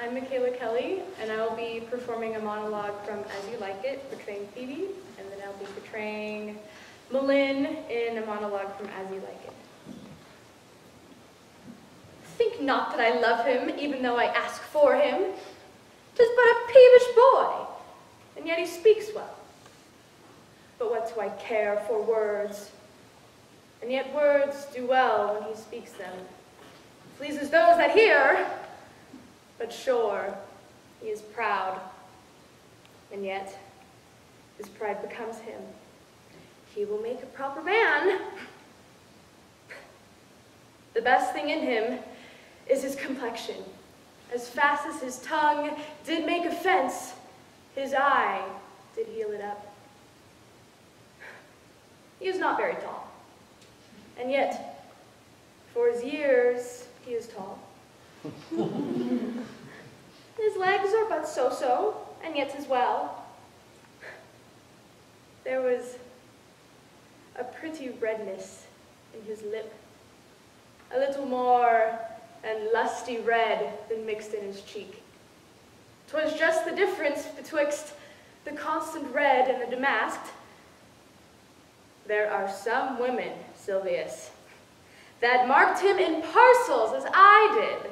Kelly, and I will be performing a monologue from As You Like It, portraying Phoebe, and then I'll be portraying Malin in a monologue from As You Like It. Think not that I love him, even though I ask for him. 'Tis but a peevish boy, and yet he speaks well. But what do I care for words? And yet words do well when he speaks them. Pleases those that hear, but sure, he is proud, and yet his pride becomes him. He will make a proper man. The best thing in him is his complexion. As fast as his tongue did make offense, his eye did heal it up. He is not very tall, and yet, for his years, he is tall. His legs are but so-so, and yet as well. There was a pretty redness in his lip, a little more and lusty red than mixed in his cheek. 'Twas just the difference betwixt the constant red and the damasked. There are some women, Silvius, that marked him in parcels as I did,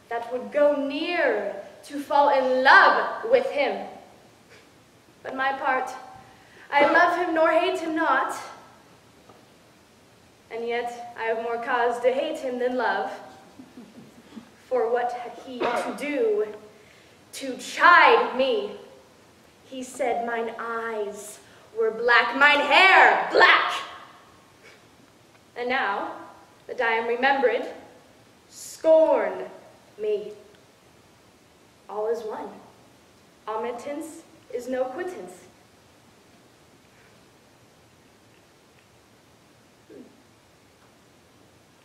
that would go near to fall in love with him. But my part, I love him nor hate him not, and yet I have more cause to hate him than love. For what had he to do to chide me? He said mine eyes were black, mine hair black. And now that I am remembered, scorn me. All is one. Omittance is no quittance.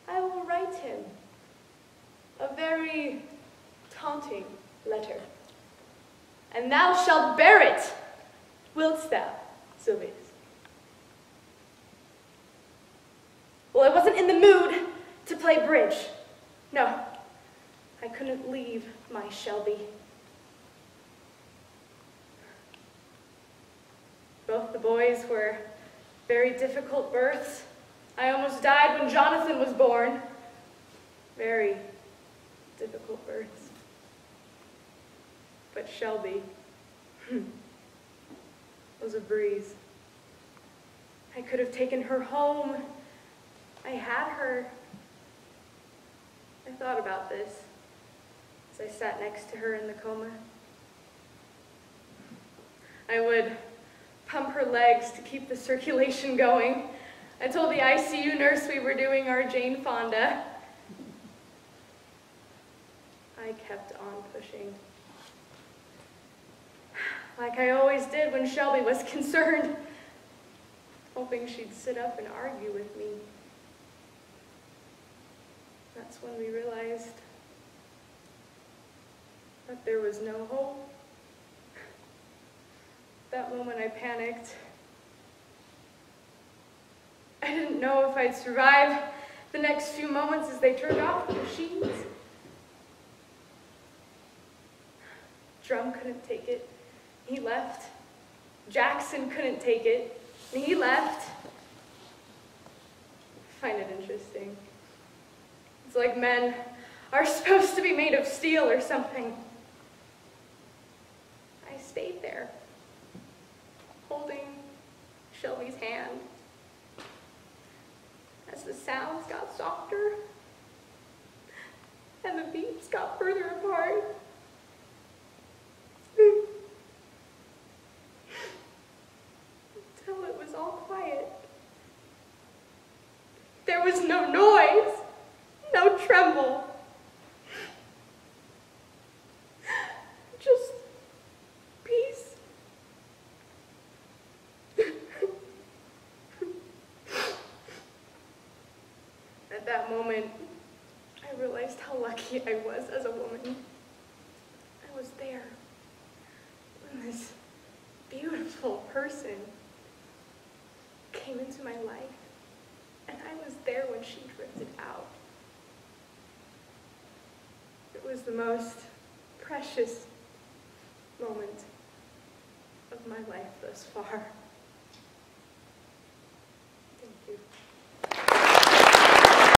I will write him a very taunting letter, and thou shalt bear it, wilt thou, Silvius? Well, I wasn't in the mood to play bridge. No, I couldn't leave my Shelby. Both the boys were very difficult births. I almost died when Jonathan was born. Very difficult births. But Shelby was a breeze. I could have taken her home. I had her. I thought about this as I sat next to her in the coma. I would pump her legs to keep the circulation going. I told the ICU nurse we were doing our Jane Fonda. I kept on pushing, like I always did when Shelby was concerned, hoping she'd sit up and argue with me. That's when we realized that there was no hope. That moment I panicked. I didn't know if I'd survive the next few moments as they turned off the machines. Drum couldn't take it. He left. Jackson couldn't take it. And he left. I find it interesting. It's like men are supposed to be made of steel or something. I stayed there, holding Shelby's hand. As the sounds got softer and the beats got further apart, until it was all quiet. There was no noise, no tremble, just peace. At that moment, I realized how lucky I was as a woman. I was there when this beautiful person came into my life, and I was there when she drifted out. It was the most precious moment of my life thus far.